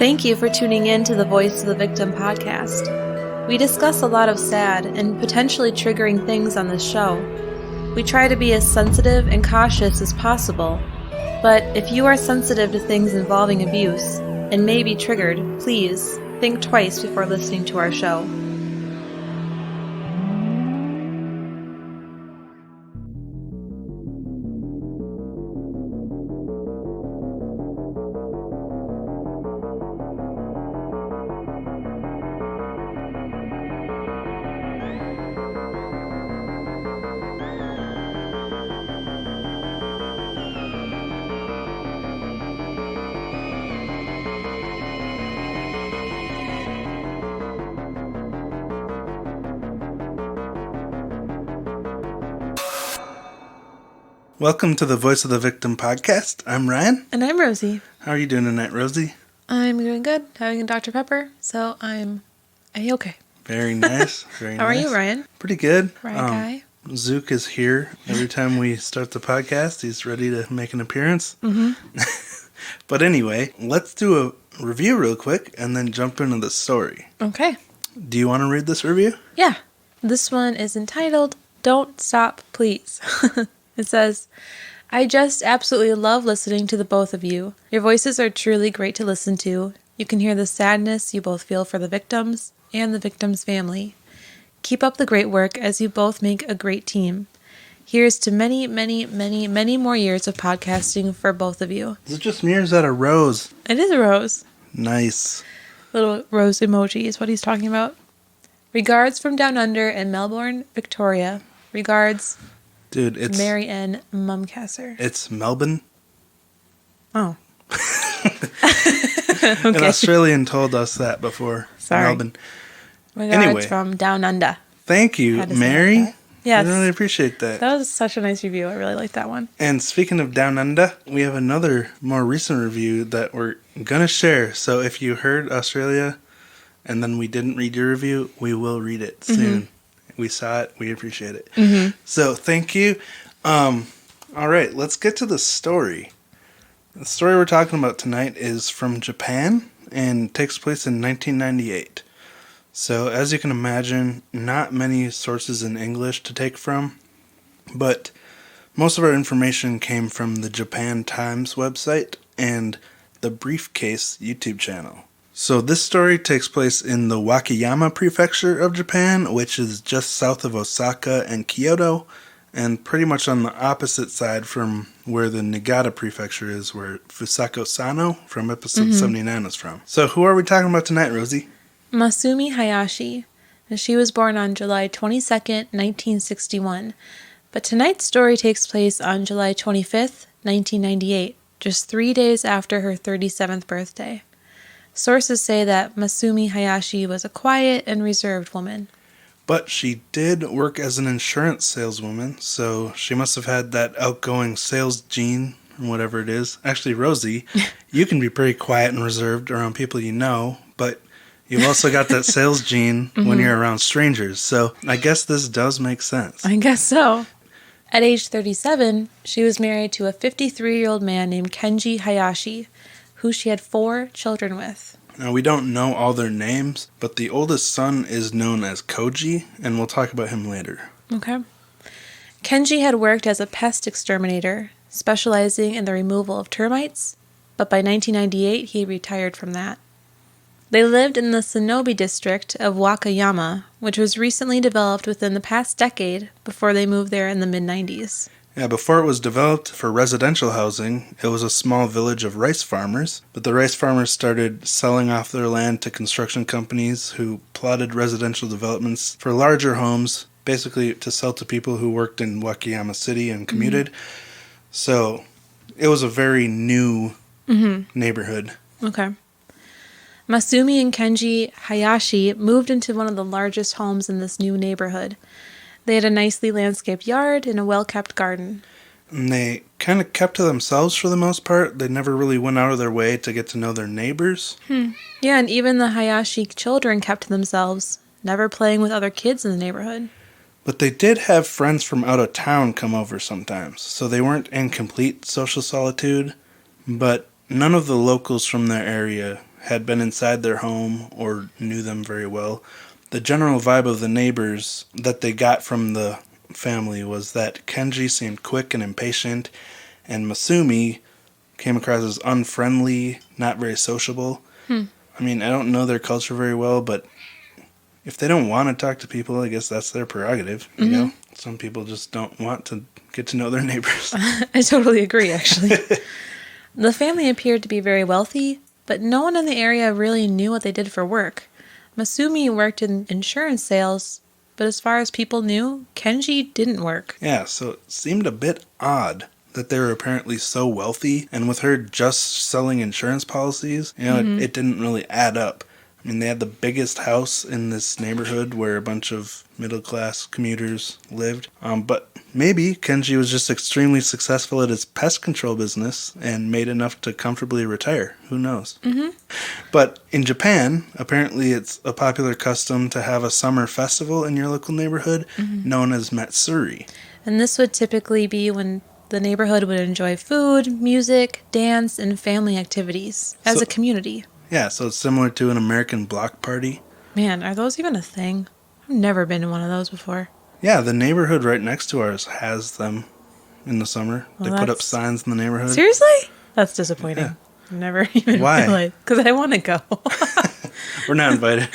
Thank you for tuning in to the Voice of the Victim podcast. We discuss a lot of sad and potentially triggering things on this show. We try to be as sensitive and cautious as possible, but if you are sensitive to things involving abuse and may be triggered, please think twice before listening to our show. Welcome to the Voice of the Victim podcast. I'm Ryan. And I'm Rosie. How are you doing tonight, Rosie? I'm doing good. Having a Dr. Pepper, so I'm A-okay. Very nice. Very How nice. are you, Ryan? Pretty good. Guy. Zook is here. Every time we start the podcast, he's ready to make an appearance. Mm-hmm. But anyway, let's do a review real quick and then jump into the story. Okay. Do you want to read this review? Yeah. This one is entitled, Don't Stop, Please. It says, I just absolutely love listening to the both of you. Your voices are truly great to listen to. You can hear the sadness you both feel for the victims and the victim's family. Keep up the great work as you both make a great team. Here's to many, many, many, many more years of podcasting for both of you. Is it just me or is that a rose? It is a rose. Nice. Little rose emoji is what he's talking about. Regards from Down Under in Melbourne, Victoria. Regards... Dude, it's... Mary Ann Mumcasser. It's Melbourne. Oh. Okay. An Australian told us that before. Sorry. Melbourne. Regards from Down Under. Thank you, Mary. Yes. I really appreciate that. That was such a nice review. I really like that one. And speaking of Down Under, we have another more recent review that we're going to share. So if you heard Australia and then we didn't read your review, we will read it soon. Mm-hmm. We saw it. We appreciate it. Mm-hmm. So thank you. All right, let's get to the story. The story we're talking about tonight is from Japan and takes place in 1998. So as you can imagine, not many sources in English to take from, but most of our information came from the Japan Times website and the Briefcase YouTube channel. So this story takes place in the Wakayama prefecture of Japan, which is just south of Osaka and Kyoto, and pretty much on the opposite side from where the Niigata prefecture is, where Fusako Sano from episode 79 is from. So who are we talking about tonight, Rosie? Masumi Hayashi. And she was born on July 22nd, 1961. But tonight's story takes place on July 25th, 1998, just 3 days after her 37th birthday. Sources say that Masumi Hayashi was a quiet and reserved woman. But she did work as an insurance saleswoman, so she must have had that outgoing sales gene, whatever it is. Actually, Rosie, you can be pretty quiet and reserved around people you know, but you've also got that sales gene when you're around strangers, so I guess this does make sense. I guess so. At age 37, she was married to a 53-year-old man named Kenji Hayashi, who she had 4 children with. Now, we don't know all their names, but the oldest son is known as Koji, and we'll talk about him later. Okay. Kenji had worked as a pest exterminator, specializing in the removal of termites, but by 1998, he retired from that. They lived in the Sonobe district of Wakayama, which was recently developed within the past decade before they moved there in the mid-90s. Yeah, before it was developed for residential housing, it was a small village of rice farmers, but the rice farmers started selling off their land to construction companies who plotted residential developments for larger homes, basically to sell to people who worked in Wakayama City and commuted. So it was a very new neighborhood. Okay. Masumi and Kenji Hayashi moved into one of the largest homes in this new neighborhood. They had a nicely landscaped yard and a well-kept garden. And they kind of kept to themselves for the most part. They never really went out of their way to get to know their neighbors. Yeah, and even the Hayashi children kept to themselves, never playing with other kids in the neighborhood. But they did have friends from out of town come over sometimes, so they weren't in complete social solitude, but none of the locals from their area had been inside their home or knew them very well. The general vibe of the neighbors that they got from the family was that Kenji seemed quick and impatient, and Masumi came across as unfriendly, not very sociable. I mean, I don't know their culture very well, but if they don't want to talk to people, I guess that's their prerogative, you know? Some people just don't want to get to know their neighbors. I totally agree, actually. The family appeared to be very wealthy, but no one in the area really knew what they did for work. Masumi worked in insurance sales, but as far as people knew, Kenji didn't work. Yeah, so it seemed a bit odd that they were apparently so wealthy, and with her just selling insurance policies, you know, it didn't really add up. I mean, they had the biggest house in this neighborhood where a bunch of middle-class commuters lived. But maybe Kenji was just extremely successful at his pest control business and made enough to comfortably retire. Who knows? But in Japan, apparently it's a popular custom to have a summer festival in your local neighborhood known as Matsuri. And this would typically be when the neighborhood would enjoy food, music, dance, and family activities as a community. Yeah, so it's similar to an American block party. Man, are those even a thing? I've never been in one of those before. Yeah, the neighborhood right next to ours has them in the summer. Well, they put up signs in the neighborhood. Seriously? That's disappointing. Yeah. I've never even Why? realized. Because I want to go. We're not invited.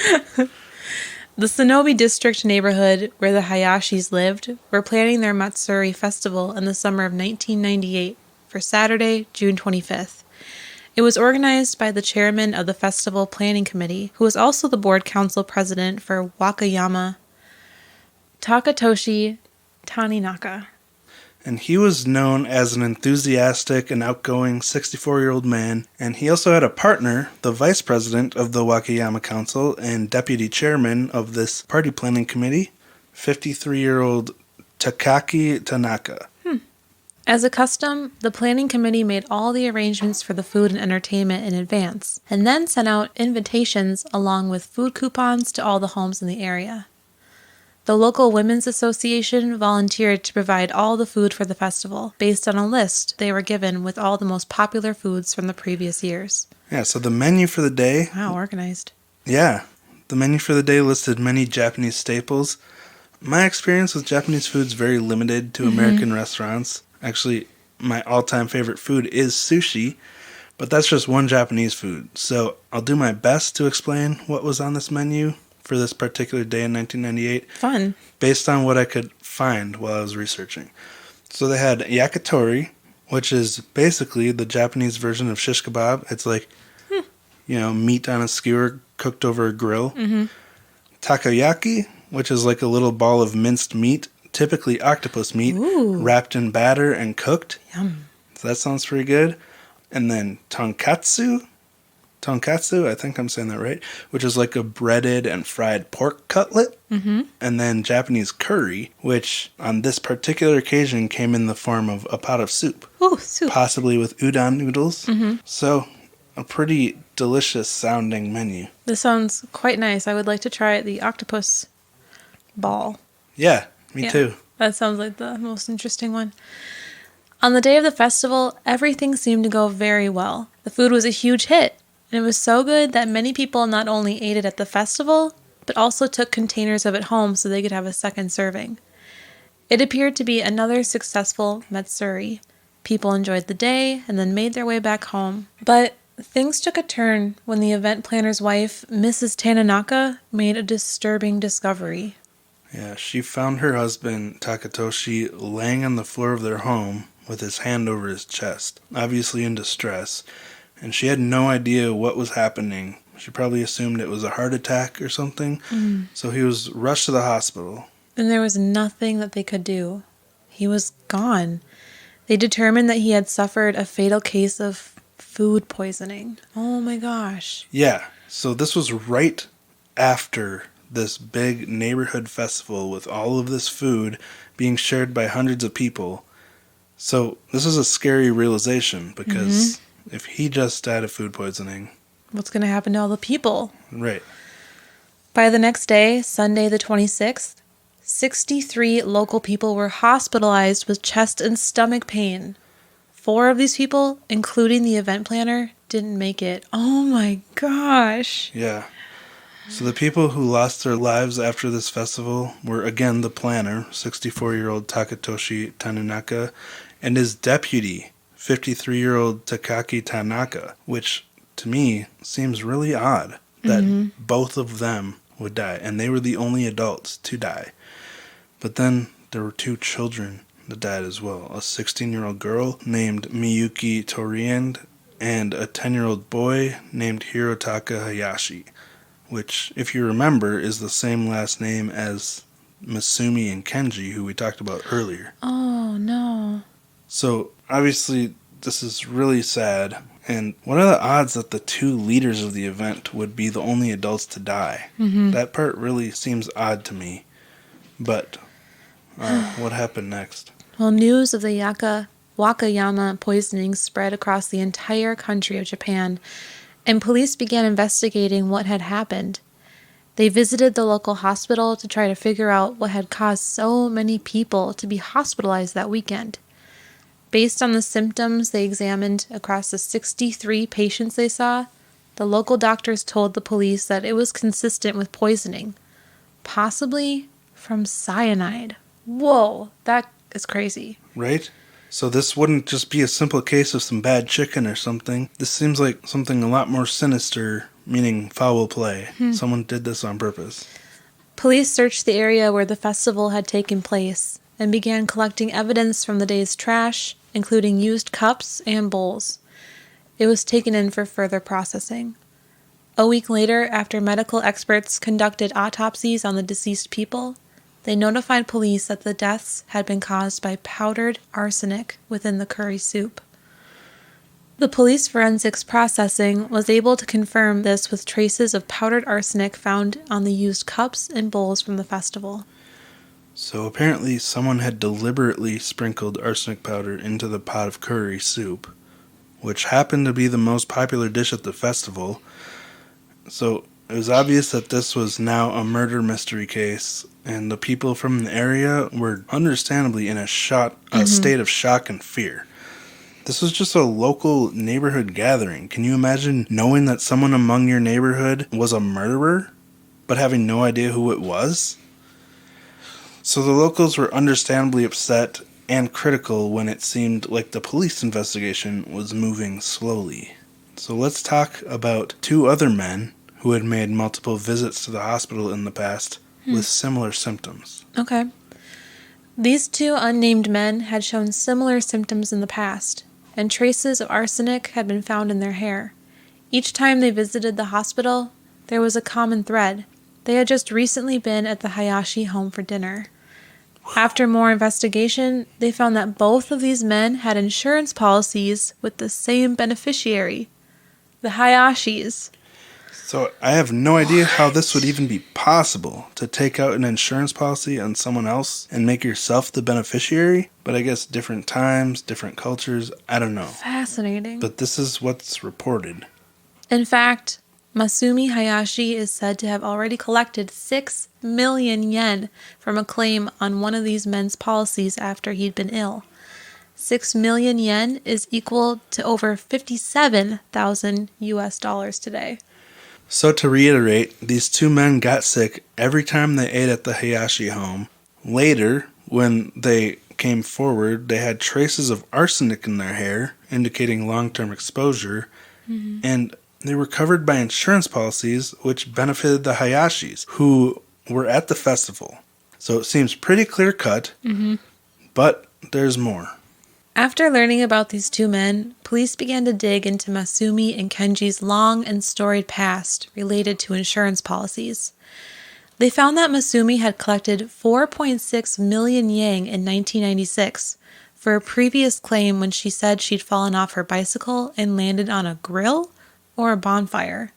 The Sonobe District neighborhood where the Hayashis lived were planning their Matsuri festival in the summer of 1998 for Saturday, June 25th. It was organized by the chairman of the festival planning committee, who was also the board council president for Wakayama, Takatoshi Taninaka. And he was known as an enthusiastic and outgoing 64-year-old man. And he also had a partner, the vice president of the Wakayama Council and deputy chairman of this party planning committee, 53-year-old Takaki Tanaka. As a custom, the planning committee made all the arrangements for the food and entertainment in advance, and then sent out invitations along with food coupons to all the homes in the area. The local women's association volunteered to provide all the food for the festival, based on a list they were given with all the most popular foods from the previous years. Yeah, so the menu for the day... Wow, organized. Yeah, the menu for the day listed many Japanese staples. My experience with Japanese food is very limited to American restaurants. Actually, my all-time favorite food is sushi, but that's just one Japanese food. So I'll do my best to explain what was on this menu for this particular day in 1998. Fun. Based on what I could find while I was researching. So they had yakitori, which is basically the Japanese version of shish kebab. It's like, you know, meat on a skewer cooked over a grill. Takoyaki, which is like a little ball of minced meat, typically octopus meat, wrapped in batter and cooked. Yum. So that sounds pretty good. And then tonkatsu, I think I'm saying that right, which is like a breaded and fried pork cutlet. And then Japanese curry, which on this particular occasion came in the form of a pot of soup. Ooh, soup. Possibly with udon noodles. So a pretty delicious sounding menu. This sounds quite nice. I would like to try the octopus ball. Yeah, me too. That sounds like the most interesting one. On the day of the festival, everything seemed to go very well. The food was a huge hit, and it was so good that many people not only ate it at the festival, but also took containers of it home so they could have a second serving. It appeared to be another successful Matsuri. People enjoyed the day and then made their way back home. But things took a turn when the event planner's wife, Mrs. Taninaka, made a disturbing discovery. Yeah, she found her husband, Takatoshi, laying on the floor of their home with his hand over his chest, obviously in distress, and she had no idea what was happening. She probably assumed it was a heart attack or something, so he was rushed to the hospital. And there was nothing that they could do. He was gone. They determined that he had suffered a fatal case of food poisoning. Oh my gosh. Yeah, so this was right after this big neighborhood festival with all of this food being shared by hundreds of people. So this is a scary realization because if he just died of food poisoning... What's going to happen to all the people? Right. By the next day, Sunday the 26th, 63 local people were hospitalized with chest and stomach pain. 4 of these people, including the event planner, didn't make it. Oh my gosh. Yeah. So the people who lost their lives after this festival were again the planner, 64-year-old Takatoshi Tanunaka, and his deputy, 53-year-old Takaki Tanaka, which to me seems really odd that both of them would die, and they were the only adults to die. But then there were 2 children that died as well, a 16-year-old girl named Miyuki Toriend and a 10-year-old boy named Hirotaka Hayashi, which, if you remember, is the same last name as Masumi and Kenji, who we talked about earlier. Oh, no. So, obviously, this is really sad, and what are the odds that the 2 leaders of the event would be the only adults to die? That part really seems odd to me. But what happened next? Well, news of the Wakayama poisonings spread across the entire country of Japan, and police began investigating what had happened. They visited the local hospital to try to figure out what had caused so many people to be hospitalized that weekend. Based on the symptoms they examined across the 63 patients they saw, the local doctors told the police that it was consistent with poisoning, possibly from cyanide. Whoa, that is crazy. Right? So this wouldn't just be a simple case of some bad chicken or something. This seems like something a lot more sinister, meaning foul play. Someone did this on purpose. Police searched the area where the festival had taken place and began collecting evidence from the day's trash, including used cups and bowls. It was taken in for further processing. A week later, after medical experts conducted autopsies on the deceased people, they notified police that the deaths had been caused by powdered arsenic within the curry soup. The police forensics processing was able to confirm this with traces of powdered arsenic found on the used cups and bowls from the festival. So apparently someone had deliberately sprinkled arsenic powder into the pot of curry soup, which happened to be the most popular dish at the festival. So it was obvious that this was now a murder mystery case, and the people from the area were understandably in a state of shock and fear. This was just a local neighborhood gathering. Can you imagine knowing that someone among your neighborhood was a murderer, but having no idea who it was? So the locals were understandably upset and critical when it seemed like the police investigation was moving slowly. So let's talk about 2 other men who had made multiple visits to the hospital in the past with similar symptoms. Okay. These 2 unnamed men had shown similar symptoms in the past, and traces of arsenic had been found in their hair. Each time they visited the hospital, there was a common thread. They had just recently been at the Hayashi home for dinner. After more investigation, they found that both of these men had insurance policies with the same beneficiary, the Hayashis. So I have no idea how this would even be possible, to take out an insurance policy on someone else and make yourself the beneficiary. But I guess different times, different cultures, I don't know. Fascinating. But this is what's reported. In fact, Masumi Hayashi is said to have already collected 6 million yen from a claim on one of these men's policies after he'd been ill. 6 million yen is equal to over $57,000 US today. So to reiterate, these 2 men got sick every time they ate at the Hayashi home. Later, when they came forward, they had traces of arsenic in their hair, indicating long-term exposure, and they were covered by insurance policies which benefited the Hayashis, who were at the festival. So it seems pretty clear-cut, but there's more. After learning about these 2 men, police began to dig into Masumi and Kenji's long and storied past related to insurance policies. They found that Masumi had collected 4.6 million yen in 1996 for a previous claim when she said she'd fallen off her bicycle and landed on a grill or a bonfire.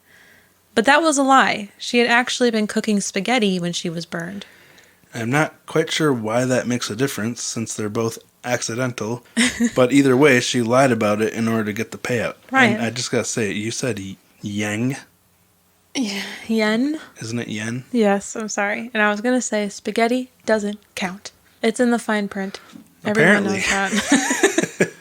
But that was a lie. She had actually been cooking spaghetti when she was burned. I'm not quite sure why that makes a difference, since they're both accidental, but either way, she lied about it in order to get the payout. Right. And I just gotta say, you said yang? Yen? Isn't it yen? Yes, I'm sorry. And I was going to say spaghetti doesn't count. It's in the fine print. Apparently. Everyone knows that.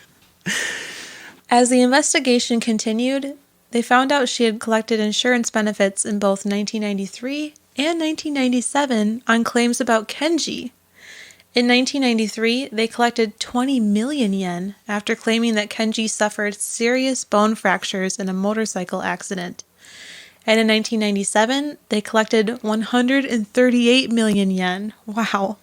As the investigation continued, they found out she had collected insurance benefits in both 1993 and 1997 on claims about Kenji. In 1993, they collected 20 million yen after claiming that Kenji suffered serious bone fractures in a motorcycle accident. And in 1997, they collected 138 million yen. Wow.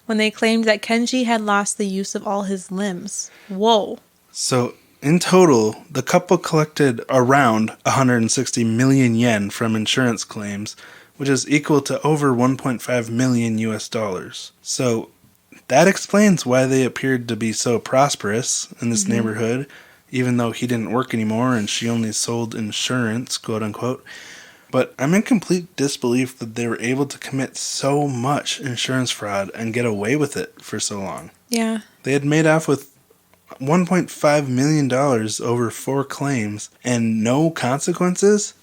When they claimed that Kenji had lost the use of all his limbs. Whoa. So, in total, the couple collected around 160 million yen from insurance claims, which is equal to over 1.5 million US dollars. So, that explains why they appeared to be so prosperous in this neighborhood, even though he didn't work anymore and she only sold insurance, quote unquote. But I'm in complete disbelief that they were able to commit so much insurance fraud and get away with it for so long. Yeah. They had made off with $1.5 million over 4 claims and no consequences?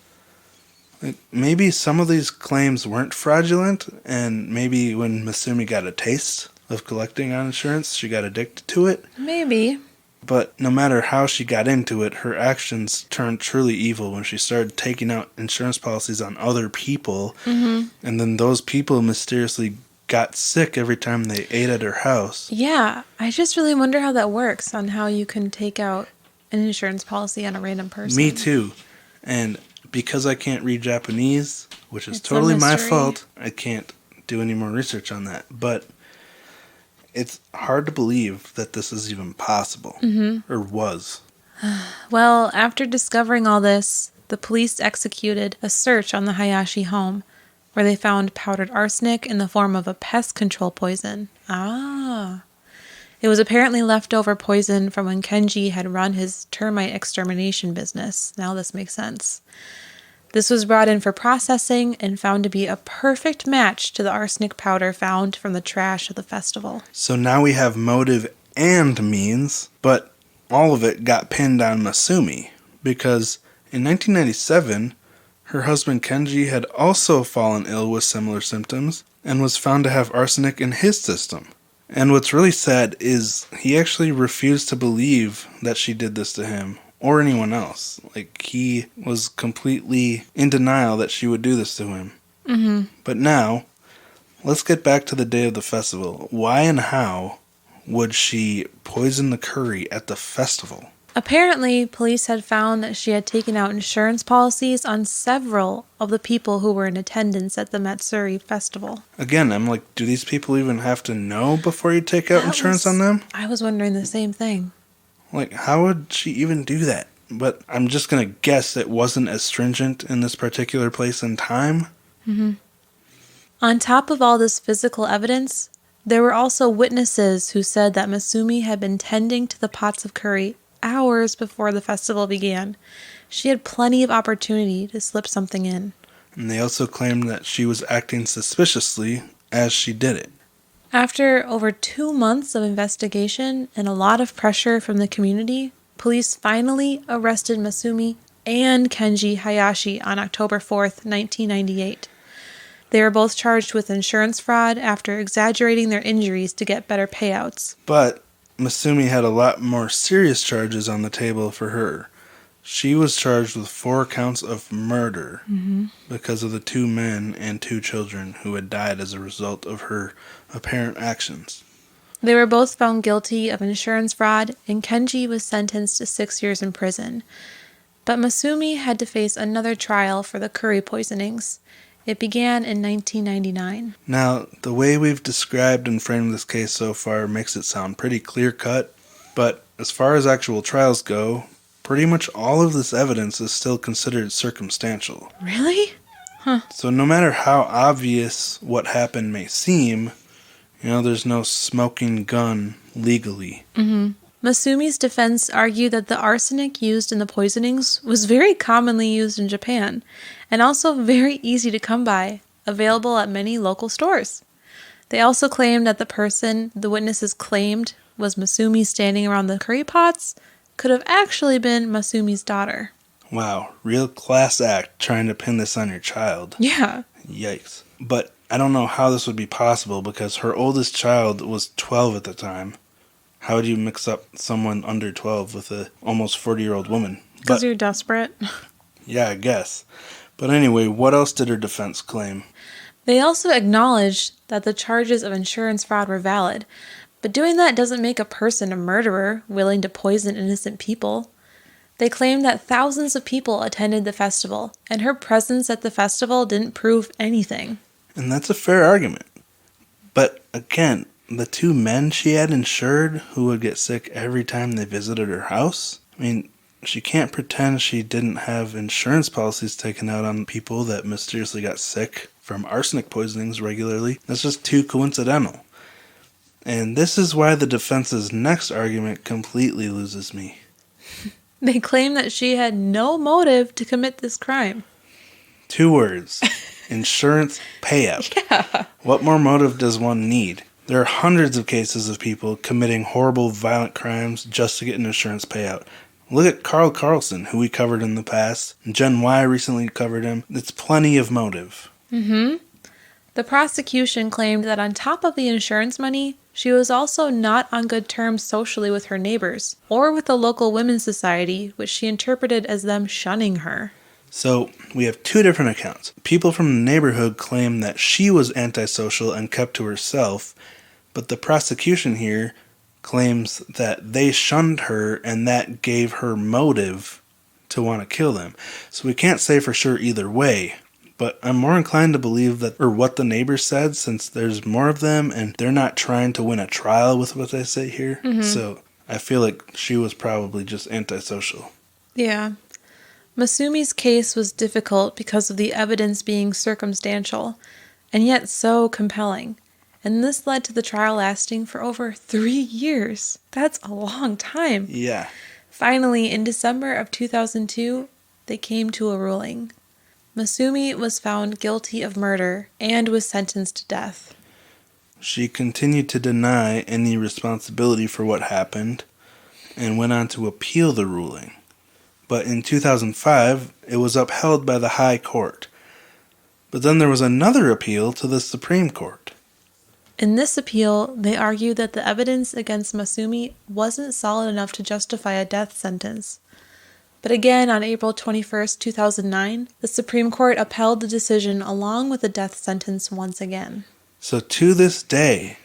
Like, maybe some of these claims weren't fraudulent, and maybe when Masumi got a taste of collecting on insurance, she got addicted to it. Maybe. But no matter how she got into it, her actions turned truly evil when she started taking out insurance policies on other people, and then those people mysteriously got sick every time they ate at her house. Yeah, I just really wonder how that works, on how you can take out an insurance policy on a random person. Me too. And because I can't read Japanese, which is It's a totally my mystery. fault, I can't do any more research on that. But it's hard to believe that this is even possible, or was. Well, after discovering all this, the police executed a search on the Hayashi home, where they found powdered arsenic in the form of a pest control poison. It was apparently leftover poison from when Kenji had run his termite extermination business. Now this makes sense. This was brought in for processing and found to be a perfect match to the arsenic powder found from the trash of the festival. So now we have motive and means, but all of it got pinned on Masumi, because in 1997, her husband Kenji had also fallen ill with similar symptoms and was found to have arsenic in his system. And what's really sad is he actually refused to believe that she did this to him or anyone else. Like, he was completely in denial that she would do this to him. But now, let's get back to the day of the festival. Why and how would she poison the curry at the festival? Apparently, police had found that she had taken out insurance policies on several of the people who were in attendance at the Matsuri festival. Again, I'm like, do these people even have to know before you take out insurance on them? I was wondering the same thing. Like, how would she even do that? But I'm just going to guess it wasn't as stringent in this particular place and time. On top of all this physical evidence, there were also witnesses who said that Masumi had been tending to the pots of curry hours before the festival began. She had plenty of opportunity to slip something in. And they also claimed that she was acting suspiciously as she did it. After over 2 months of investigation and a lot of pressure from the community, police finally arrested Masumi and Kenji Hayashi on October 4th, 1998. They were both charged with insurance fraud after exaggerating their injuries to get better payouts. But Masumi had a lot more serious charges on the table for her. She was charged with 4 counts of murder because of the 2 men and 2 children who had died as a result of her apparent actions. They were both found guilty of insurance fraud, and Kenji was sentenced to 6 years in prison. But Masumi had to face another trial for the curry poisonings. It began in 1999. Now, the way we've described and framed this case so far makes it sound pretty clear-cut, but as far as actual trials go, pretty much all of this evidence is still considered circumstantial. Really? So no matter how obvious what happened may seem, there's no smoking gun legally. Masumi's defense argued that the arsenic used in the poisonings was very commonly used in Japan, and also very easy to come by, available at many local stores. They also claimed that the person the witnesses claimed was Masumi standing around the curry pots could have actually been Masumi's daughter. Wow, real class act trying to pin this on your child. Yeah. Yikes. But I don't know how this would be possible because her oldest child was 12 at the time. How would you mix up someone under 12 with a almost 40-year-old woman? Because you're desperate. Yeah, I guess. But anyway, what else did her defense claim? They also acknowledged that the charges of insurance fraud were valid, but doing that doesn't make a person a murderer willing to poison innocent people. They claimed that thousands of people attended the festival, and her presence at the festival didn't prove anything. And that's a fair argument. But again, the two men she had insured who would get sick every time they visited her house? I mean, she can't pretend she didn't have insurance policies taken out on people that mysteriously got sick from arsenic poisonings regularly. That's just too coincidental. And this is why the defense's next argument completely loses me. They claim that she had no motive to commit this crime. 2 words. Insurance payout. Yeah. What more motive does one need? There are hundreds of cases of people committing horrible, violent crimes just to get an insurance payout. Look at Carl Carlson, who we covered in the past. Gen Y recently covered him. It's plenty of motive. Mm-hmm. The prosecution claimed that on top of the insurance money, she was also not on good terms socially with her neighbors, or with the local women's society, which she interpreted as them shunning her. So, we have 2 different accounts. People from the neighborhood claim that she was antisocial and kept to herself, but the prosecution here claims that they shunned her and that gave her motive to want to kill them. So we can't say for sure either way, but I'm more inclined to believe that, or what the neighbors said, since there's more of them and they're not trying to win a trial with what they say here. Mm-hmm. So I feel like she was probably just antisocial. Yeah. Masumi's case was difficult because of the evidence being circumstantial, and yet so compelling. And this led to the trial lasting for over 3 years. That's a long time. Yeah. Finally, in December of 2002, they came to a ruling. Masumi was found guilty of murder and was sentenced to death. She continued to deny any responsibility for what happened and went on to appeal the ruling. But in 2005, it was upheld by the High Court. But then there was another appeal to the Supreme Court. In this appeal, they argued that the evidence against Masumi wasn't solid enough to justify a death sentence. But again, on April 21st, 2009, the Supreme Court upheld the decision along with the death sentence once again. So to this day,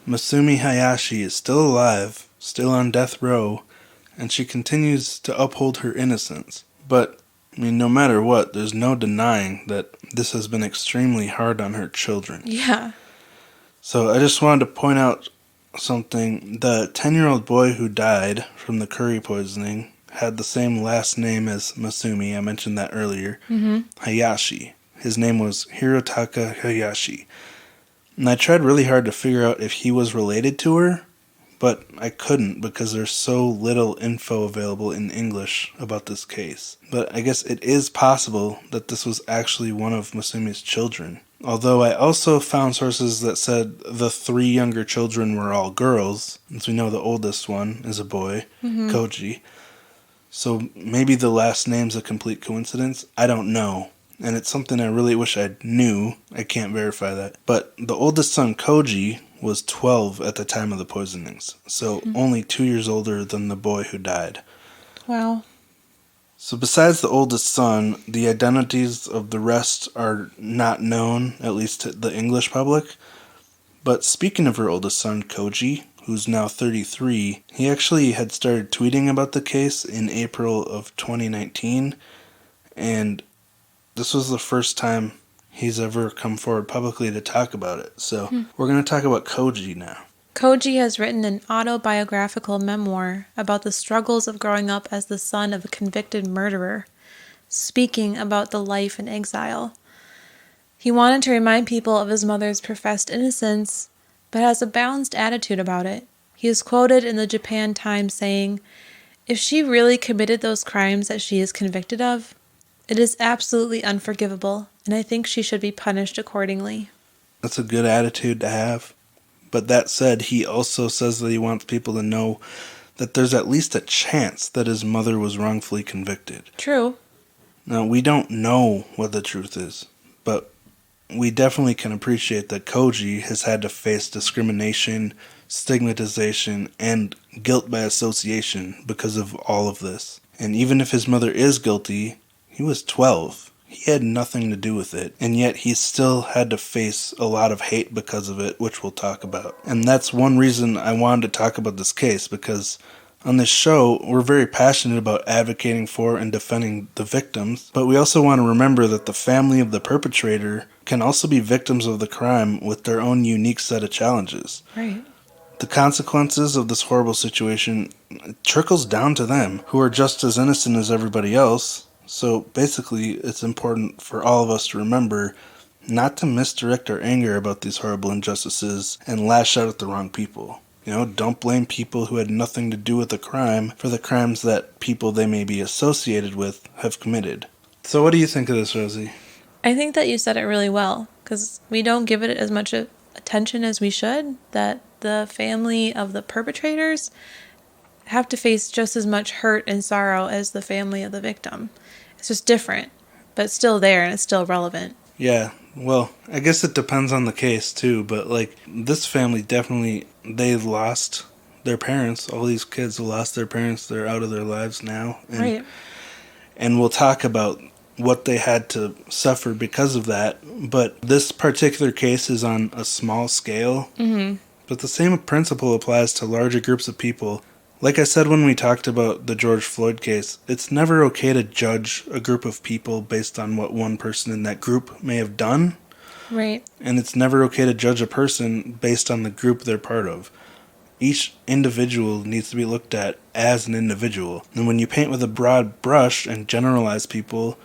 Masumi Hayashi is still alive, still on death row, and she continues to uphold her innocence. But, I mean, no matter what, there's no denying that this has been extremely hard on her children. Yeah. So I just wanted to point out something. The 10-year-old boy who died from the curry poisoning had the same last name as Masumi. I mentioned that earlier. Mm-hmm. Hayashi. His name was Hirotaka Hayashi. And I tried really hard to figure out if he was related to her, but I couldn't because there's so little info available in English about this case. But I guess it is possible that this was actually one of Masumi's children. Although I also found sources that said the 3 younger children were all girls, as we know the oldest one is a boy, Koji. So maybe the last name's a complete coincidence. I don't know. And it's something I really wish I knew. I can't verify that. But the oldest son, Koji, was 12 at the time of the poisonings. So only 2 years older than the boy who died. Wow. So besides the oldest son, the identities of the rest are not known, at least to the English public. But speaking of her oldest son, Koji, who's now 33, he actually had started tweeting about the case in April of 2019. And this was the first time he's ever come forward publicly to talk about it. So we're going to talk about Koji now. Koji has written an autobiographical memoir about the struggles of growing up as the son of a convicted murderer, speaking about the life in exile. He wanted to remind people of his mother's professed innocence, but has a balanced attitude about it. He is quoted in the Japan Times saying, "If she really committed those crimes that she is convicted of, it is absolutely unforgivable, and I think she should be punished accordingly." That's a good attitude to have. But that said, he also says that he wants people to know that there's at least a chance that his mother was wrongfully convicted. True. Now, we don't know what the truth is, but we definitely can appreciate that Koji has had to face discrimination, stigmatization, and guilt by association because of all of this. And even if his mother is guilty, he was 12. He had nothing to do with it, and yet he still had to face a lot of hate because of it, which we'll talk about. And that's one reason I wanted to talk about this case, because on this show, we're very passionate about advocating for and defending the victims, but we also want to remember that the family of the perpetrator can also be victims of the crime with their own unique set of challenges. Right. The consequences of this horrible situation trickles down to them, who are just as innocent as everybody else. So basically, it's important for all of us to remember not to misdirect our anger about these horrible injustices and lash out at the wrong people. Don't blame people who had nothing to do with the crime for the crimes that people they may be associated with have committed. So what do you think of this, Rosie? I think that you said it really well, because we don't give it as much attention as we should, that the family of the perpetrators have to face just as much hurt and sorrow as the family of the victim. It's just different, but it's still there and it's still relevant. Yeah, well, I guess it depends on the case too, but this family definitely, they lost their parents. All these kids lost their parents. They're out of their lives now. Right. And we'll talk about what they had to suffer because of that, but this particular case is on a small scale. Mm-hmm. But the same principle applies to larger groups of people. Like I said when we talked about the George Floyd case, it's never okay to judge a group of people based on what one person in that group may have done. Right. And it's never okay to judge a person based on the group they're part of. Each individual needs to be looked at as an individual. And when you paint with a broad brush and generalize people,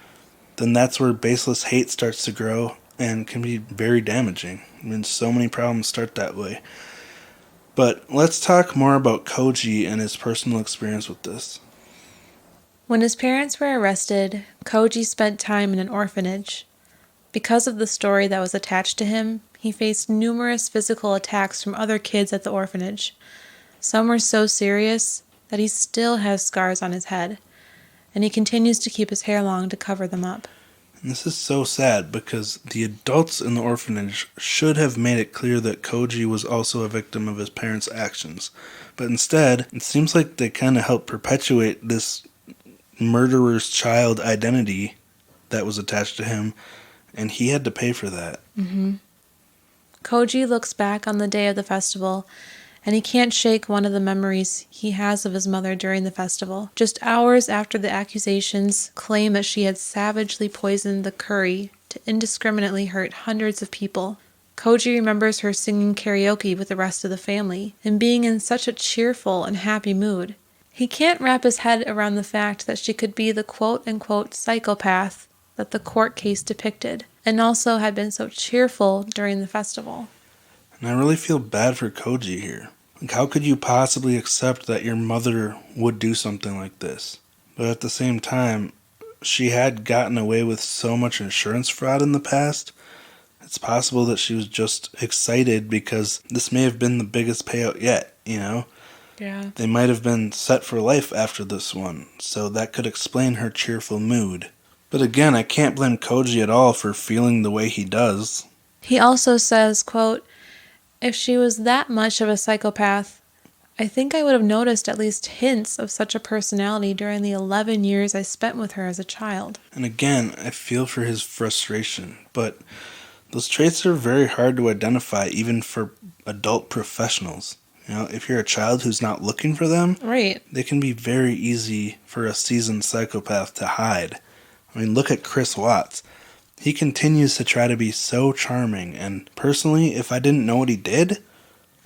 then that's where baseless hate starts to grow and can be very damaging. So many problems start that way. But let's talk more about Koji and his personal experience with this. When his parents were arrested, Koji spent time in an orphanage. Because of the story that was attached to him, he faced numerous physical attacks from other kids at the orphanage. Some were so serious that he still has scars on his head, and he continues to keep his hair long to cover them up. And this is so sad because the adults in the orphanage should have made it clear that Koji was also a victim of his parents' actions. But instead, it seems like they kind of helped perpetuate this murderer's child identity that was attached to him, and he had to pay for that. Mm-hmm. Koji looks back on the day of the festival, and he can't shake one of the memories he has of his mother during the festival. Just hours after the accusations claim that she had savagely poisoned the curry to indiscriminately hurt hundreds of people, Koji remembers her singing karaoke with the rest of the family and being in such a cheerful and happy mood. He can't wrap his head around the fact that she could be the quote-unquote psychopath that the court case depicted, and also had been so cheerful during the festival. And I really feel bad for Koji here. How could you possibly accept that your mother would do something like this? But at the same time, she had gotten away with so much insurance fraud in the past. It's possible that she was just excited because this may have been the biggest payout yet, Yeah. They might have been set for life after this one, so that could explain her cheerful mood. But again, I can't blame Koji at all for feeling the way he does. He also says, quote, "If she was that much of a psychopath, I think I would have noticed at least hints of such a personality during the 11 years I spent with her as a child." And again, I feel for his frustration, but those traits are very hard to identify even for adult professionals. If you're a child who's not looking for them, Right. they can be very easy for a seasoned psychopath to hide. Look at Chris Watts. He continues to try to be so charming, and personally, if I didn't know what he did,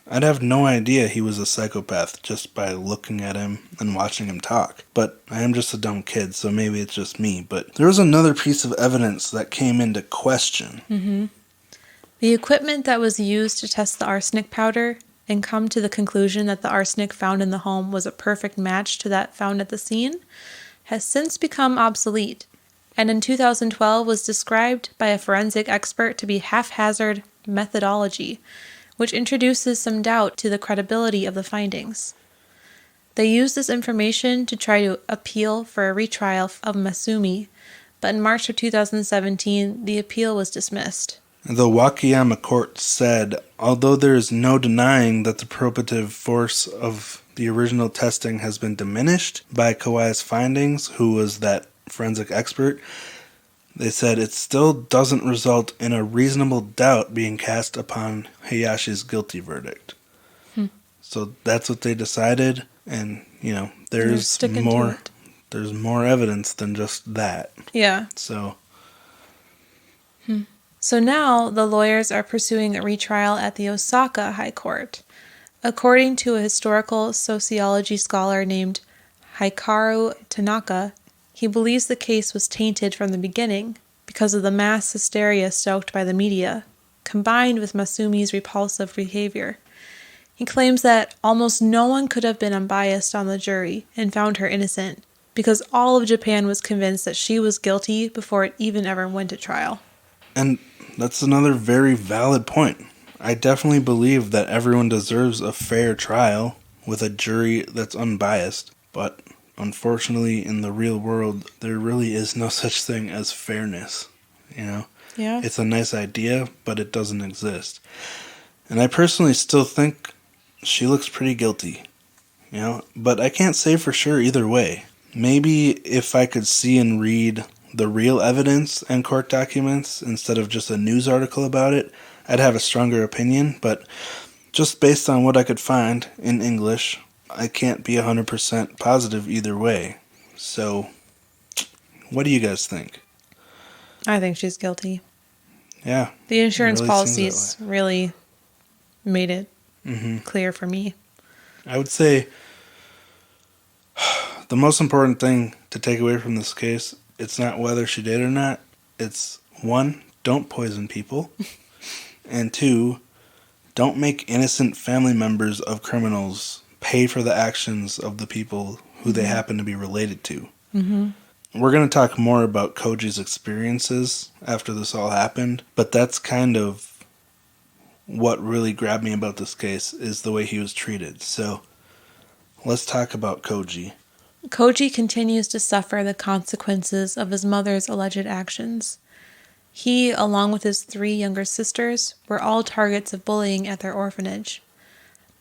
I'd have no idea he was a psychopath just by looking at him and watching him talk. But I am just a dumb kid, so maybe it's just me. But there was another piece of evidence that came into question. Mm-hmm. The equipment that was used to test the arsenic powder and come to the conclusion that the arsenic found in the home was a perfect match to that found at the scene has since become obsolete, and in 2012 was described by a forensic expert to be haphazard methodology, which introduces some doubt to the credibility of the findings. They used this information to try to appeal for a retrial of Masumi, but in March of 2017, the appeal was dismissed. The Wakayama court said, although there is no denying that the probative force of the original testing has been diminished by Kawaya's findings, who was that forensic expert, they said it still doesn't result in a reasonable doubt being cast upon Hayashi's guilty verdict. So that's what they decided, and, there's more evidence than just that. Yeah. So now the lawyers are pursuing a retrial at the Osaka High Court. According to a historical sociology scholar named Hikaru Tanaka, he believes the case was tainted from the beginning because of the mass hysteria stoked by the media, combined with Masumi's repulsive behavior. He claims that almost no one could have been unbiased on the jury and found her innocent, because all of Japan was convinced that she was guilty before it even ever went to trial. And that's another very valid point. I definitely believe that everyone deserves a fair trial with a jury that's unbiased, but unfortunately in the real world, there really is no such thing as fairness, Yeah. It's a nice idea, but it doesn't exist. And I personally still think she looks pretty guilty, but I can't say for sure either way. Maybe if I could see and read the real evidence and court documents instead of just a news article about it, I'd have a stronger opinion, but just based on what I could find in English, I can't be 100% positive either way. So, what do you guys think? I think she's guilty. Yeah. The insurance policies really made it clear for me. I would say the most important thing to take away from this case, it's not whether she did or not. It's 1, don't poison people. And 2, don't make innocent family members of criminals pay for the actions of the people who they happen to be related to. We're going to talk more about Koji's experiences after this all happened, but that's kind of what really grabbed me about this case, is the way he was treated. So let's talk about Koji. Koji continues to suffer the consequences of his mother's alleged actions. He, along with his 3 younger sisters, were all targets of bullying at their orphanage.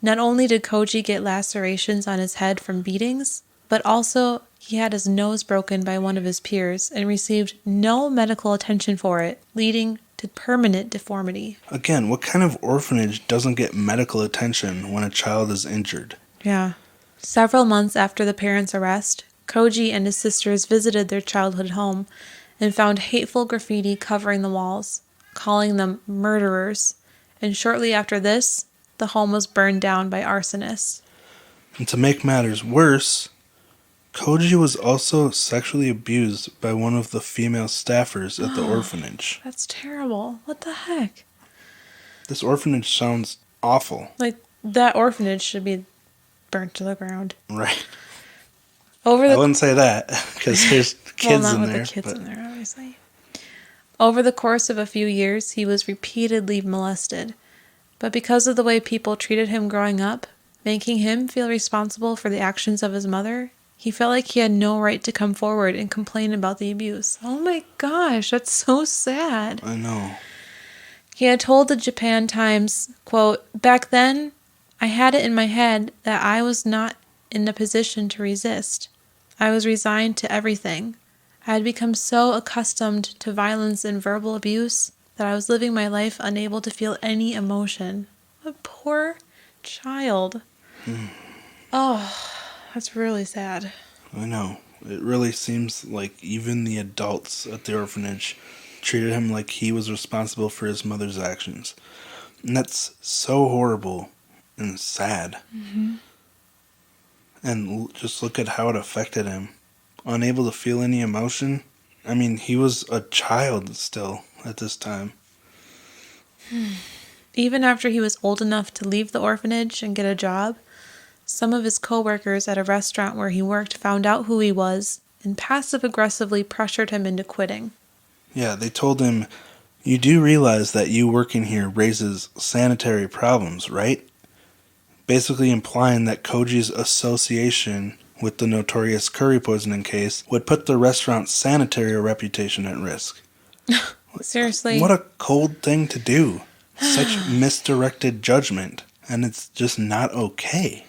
Not only did Koji get lacerations on his head from beatings, but also he had his nose broken by one of his peers and received no medical attention for it, leading to permanent deformity. Again, what kind of orphanage doesn't get medical attention when a child is injured? Yeah. Several months after the parents' arrest, Koji and his sisters visited their childhood home and found hateful graffiti covering the walls, calling them murderers. And shortly after this, the home was burned down by arsonists. And to make matters worse, Koji was also sexually abused by one of the female staffers at the orphanage. That's terrible. What the heck? This orphanage sounds awful. Like, that orphanage should be burnt to the ground. Right. I wouldn't say that, because there's kids not in with there. The kids in there, obviously. Over the course of a few years, he was repeatedly molested. But because of the way people treated him growing up, making him feel responsible for the actions of his mother, he felt like he had no right to come forward and complain about the abuse. Oh my gosh, that's so sad. I know. He had told the Japan Times, quote, "Back then, I had it in my head that I was not in a position to resist. I was resigned to everything. I had become so accustomed to violence and verbal abuse that I was living my life unable to feel any emotion." A poor child. Oh, that's really sad. I know. It really seems like even the adults at the orphanage treated him like he was responsible for his mother's actions. And that's so horrible and sad. And just look at how it affected him. Unable to feel any emotion. I mean, he was a child still at this time. Even after he was old enough to leave the orphanage and get a job, some of his co-workers at a restaurant where he worked found out who he was and passive-aggressively pressured him into quitting. Yeah, they told him, "You do realize that you working here raises sanitary problems, right?" Basically implying that Koji's association with the notorious curry poisoning case would put the restaurant's sanitary reputation at risk. Seriously. What a cold thing to do. Such misdirected judgment. And it's just not okay.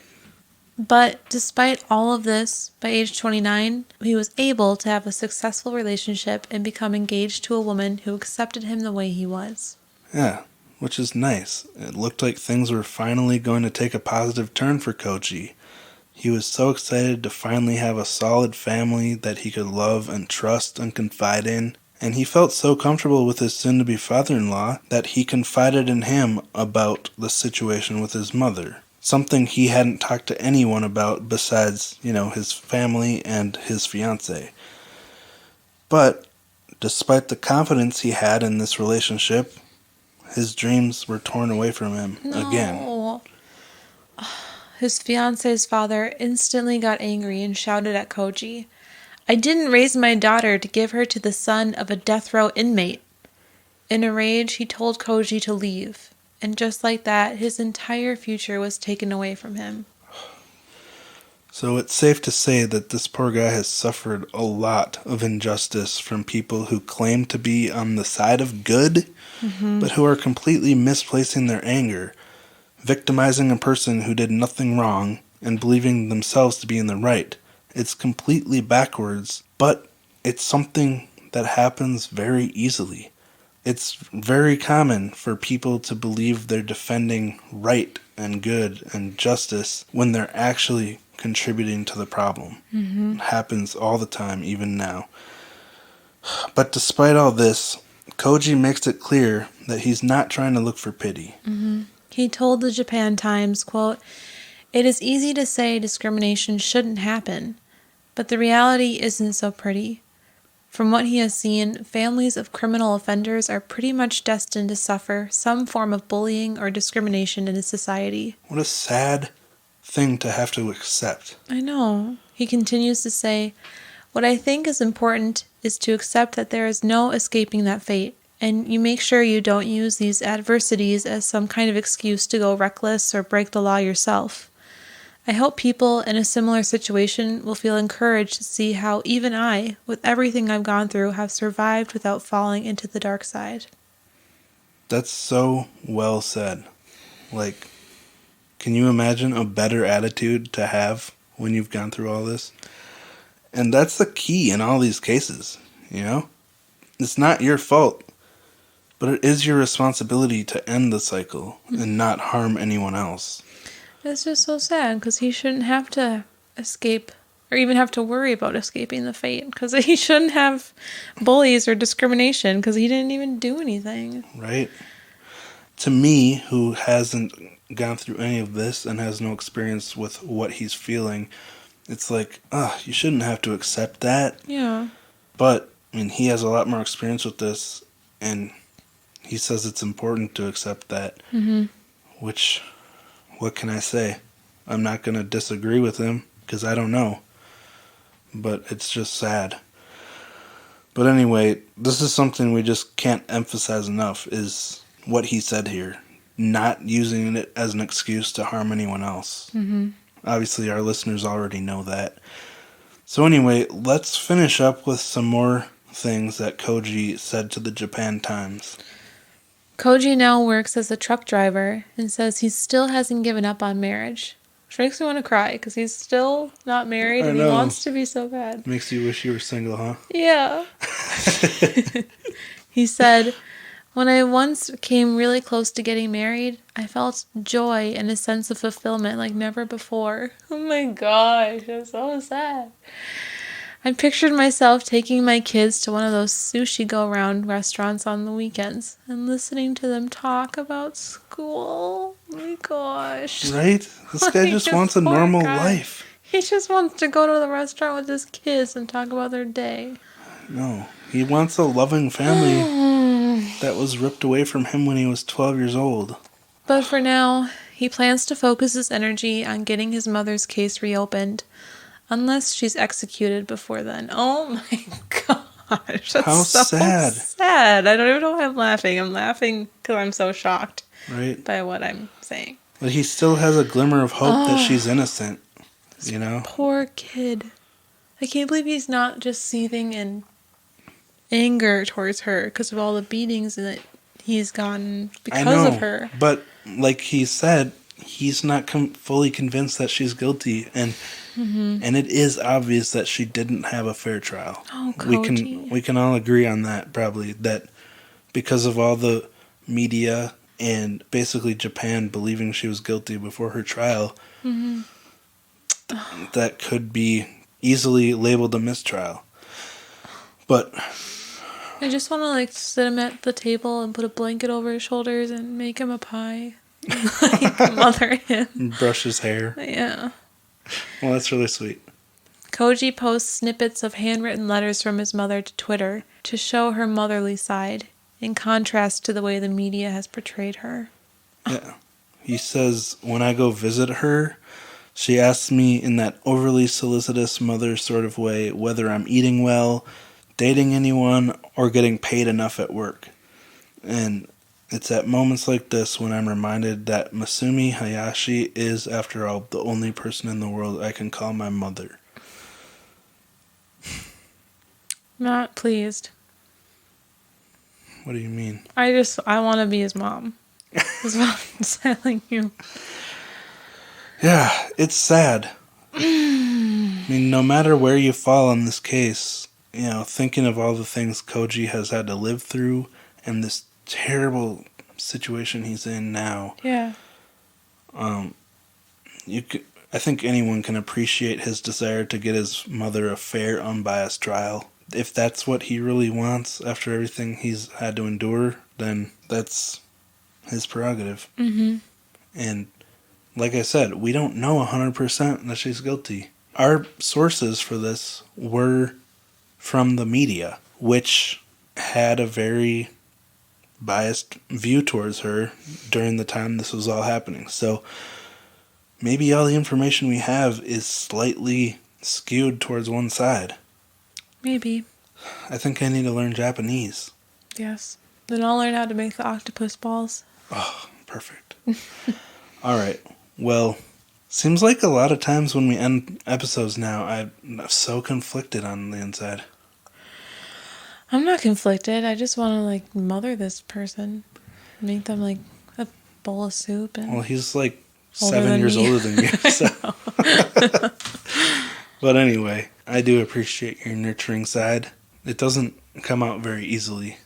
But despite all of this, by age 29, he was able to have a successful relationship and become engaged to a woman who accepted him the way he was. Yeah, which is nice. It looked like things were finally going to take a positive turn for Koji. He was so excited to finally have a solid family that he could love and trust and confide in. And he felt so comfortable with his soon-to-be father-in-law that he confided in him about the situation with his mother. Something he hadn't talked to anyone about besides, his family and his fiancée. But despite the confidence he had in this relationship, his dreams were torn away from him again. His fiancé's father instantly got angry and shouted at Koji, "I didn't raise my daughter to give her to the son of a death row inmate." In a rage, he told Koji to leave. And just like that, his entire future was taken away from him. So it's safe to say that this poor guy has suffered a lot of injustice from people who claim to be on the side of good, but who are completely misplacing their anger, victimizing a person who did nothing wrong, and believing themselves to be in the right. It's completely backwards, but it's something that happens very easily. It's very common for people to believe they're defending right and good and justice when they're actually contributing to the problem. It happens all the time, even now. But despite all this, Koji makes it clear that he's not trying to look for pity. He told the Japan Times, quote, "It is easy to say discrimination shouldn't happen, but the reality isn't so pretty. From what he has seen, families of criminal offenders are pretty much destined to suffer some form of bullying or discrimination in his society." What a sad thing to have to accept. I know. He continues to say, "What I think is important is to accept that there is no escaping that fate, and you make sure you don't use these adversities as some kind of excuse to go reckless or break the law yourself. I hope people in a similar situation will feel encouraged to see how even I, with everything I've gone through, have survived without falling into the dark side." That's so well said. Can you imagine a better attitude to have when you've gone through all this? And that's the key in all these cases, It's not your fault, but it is your responsibility to end the cycle and not harm anyone else. It's just so sad, because he shouldn't have to escape, or even have to worry about escaping the fate, because he shouldn't have bullies or discrimination, because he didn't even do anything. Right? To me, who hasn't gone through any of this and has no experience with what he's feeling, it's like, you shouldn't have to accept that. Yeah. But, he has a lot more experience with this, and he says it's important to accept that, which, what can I say? I'm not going to disagree with him, because I don't know. But it's just sad. But anyway, this is something we just can't emphasize enough, is what he said here. Not using it as an excuse to harm anyone else. Obviously, our listeners already know that. So anyway, let's finish up with some more things that Koji said to the Japan Times. Koji now works as a truck driver and says he still hasn't given up on marriage. Which makes me want to cry, because he's still not married and he wants to be so bad. Makes you wish you were single, huh? Yeah. He said, "When I once came really close to getting married, I felt joy and a sense of fulfillment like never before." Oh my gosh, that's so sad. "I pictured myself taking my kids to one of those sushi go-round restaurants on the weekends and listening to them talk about school." Oh my gosh. Right? This guy just wants a normal life. He just wants to go to the restaurant with his kids and talk about their day. No, he wants a loving family that was ripped away from him when he was 12 years old. But for now, he plans to focus his energy on getting his mother's case reopened, unless she's executed before then. Oh my gosh, that's How so sad. sad. I don't even know why I'm laughing. I'm laughing because I'm so shocked by what I'm saying. But he still has a glimmer of hope that she's innocent, Poor kid. I can't believe he's not just seething in anger towards her because of all the beatings that he's gotten I because know, of her. but like he said, he's not fully convinced that she's guilty, and it is obvious that she didn't have a fair trial. Oh, Koji. We can all agree on that, probably, that because of all the media and basically Japan believing she was guilty before her trial, that could be easily labeled a mistrial. But I just want to like sit him at the table and put a blanket over his shoulders and make him a pie. Like mother him. brush his hair. Yeah. Well, that's really sweet. Koji posts snippets of handwritten letters from his mother to Twitter to show her motherly side, in contrast to the way the media has portrayed her. Yeah. He says, when I go visit her, she asks me in that overly solicitous mother sort of way whether I'm eating well, dating anyone, or getting paid enough at work. And it's at moments like this when I'm reminded that Masumi Hayashi is, after all, the only person in the world I can call my mother. Not pleased. What do you mean? I want to be his mom. That's what I'm telling you. Yeah, it's sad. I mean, no matter where you fall in this case, you know, thinking of all the things Koji has had to live through and this terrible situation he's in now. Yeah. I think anyone can appreciate his desire to get his mother a fair, unbiased trial. If that's what he really wants after everything he's had to endure, then that's his prerogative. Mm-hmm. And like I said, we don't know 100% that she's guilty. Our sources for this were from the media, which had a very biased view towards her during the time this was all happening. So maybe all the information we have is slightly skewed towards one side. Maybe. I think I need to learn Japanese. Yes. Then I'll learn how to make the octopus balls. Oh, perfect. All right. Well, seems like a lot of times when we end episodes now, I'm so conflicted on the inside. I'm not conflicted. I just want to like mother this person. Make them like a bowl of soup. And Well, he's like older 7 than years me. older than you. So. But anyway, I do appreciate your nurturing side. It doesn't come out very easily,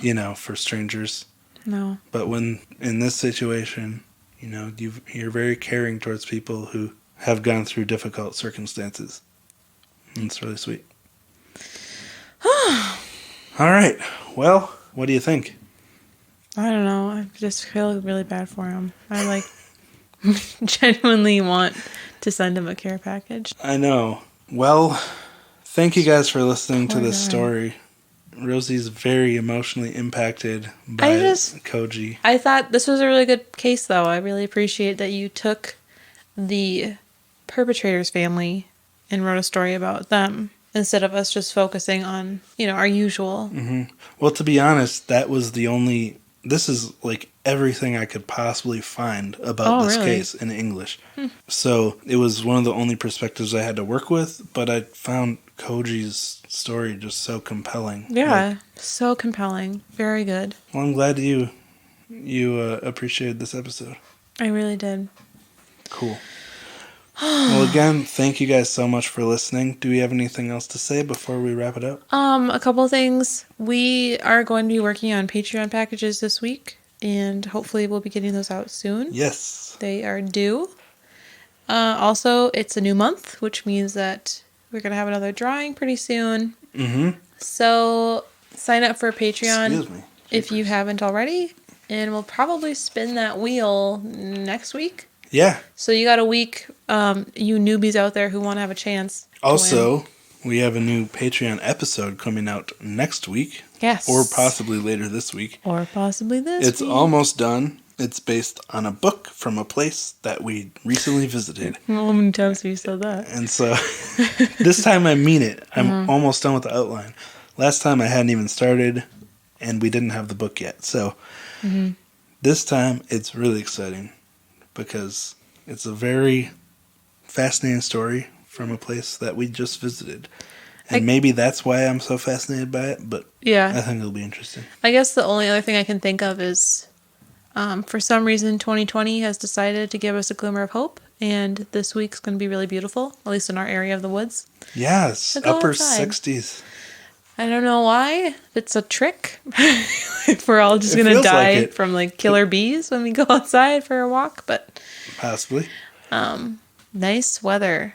you know, for strangers. No. But when in this situation, you know, you're very caring towards people who have gone through difficult circumstances. And it's really sweet. All right. Well, what do you think? I don't know. I just feel really bad for him. I like genuinely want to send him a care package. I know. Well, thank you guys for listening to Poor this guy. story. Rosie's very emotionally impacted by Koji. I thought this was a really good case, though. I really appreciate that you took the perpetrator's family and wrote a story about them instead of us just focusing on, you know, our usual. Mm-hmm. Well, to be honest, that was the only... This is like everything I could possibly find about this case in English. So it was one of the only perspectives I had to work with, but I found Koji's story just so compelling. Yeah, so compelling. Very good. Well, I'm glad you appreciated this episode. I really did. Cool. Well, again, thank you guys so much for listening. Do we have anything else to say before we wrap it up? A couple of things. We are going to be working on Patreon packages this week, and hopefully we'll be getting those out soon. Yes. They are due. Also, it's a new month, which means that we're going to have another drawing pretty soon. Mm-hmm. So sign up for Patreon Excuse me. if you haven't already, and we'll probably spin that wheel next week. Yeah. So you got a week, you newbies out there who want to have a chance. Also, we have a new Patreon episode coming out next week. Yes. Or possibly later this week. Or possibly this It's week. almost done. It's based on a book from a place that we recently visited. How many times have you said that? And so, this time I mean it. I'm almost done with the outline. Last time I hadn't even started, and we didn't have the book yet. So, this time it's really exciting. Because it's a very fascinating story from a place that we just visited. And maybe that's why I'm so fascinated by it, but Yeah. I think it'll be interesting. I guess the only other thing I can think of is for some reason 2020 has decided to give us a glimmer of hope, and this week's going to be really beautiful, at least in our area of the woods. Yeah, it's So go upper outside. 60s. I don't know why. It's a trick. If we're all just It going to feels like die it. from like killer bees when we go outside for a walk, but Possibly. nice weather.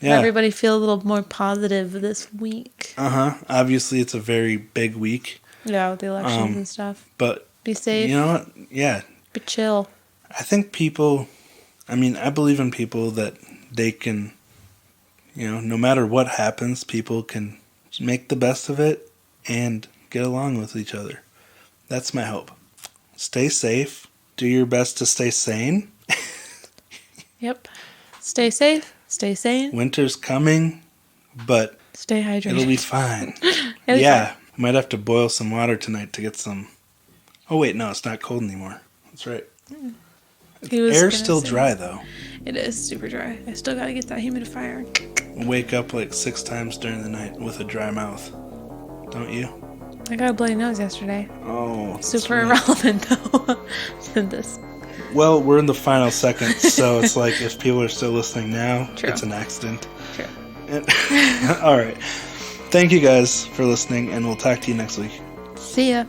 Yeah. Everybody feel a little more positive this week. Obviously, it's a very big week, Yeah, with the elections and stuff. but Be safe. you know what? Yeah. Be chill. I think people, I believe in people that they can, no matter what happens, people can make the best of it and get along with each other. That's my hope. Stay safe. Do your best to stay sane. Yep. Stay safe. Stay sane. Winter's coming, but Stay hydrated. it'll be fine. It'll be Yeah. I might have to boil some water tonight to get some. Oh, wait, no, it's not cold anymore. That's right. Air's still dry, though. It is super dry. I still gotta get that humidifier. I wake up like 6 times during the night with a dry mouth. Don't you? I got a bloody nose yesterday. Oh, that's Super right. irrelevant though. To this. Well, we're in the final seconds, so it's like if people are still listening now, True. it's an accident. True. All right. Thank you guys for listening, and we'll talk to you next week. See ya.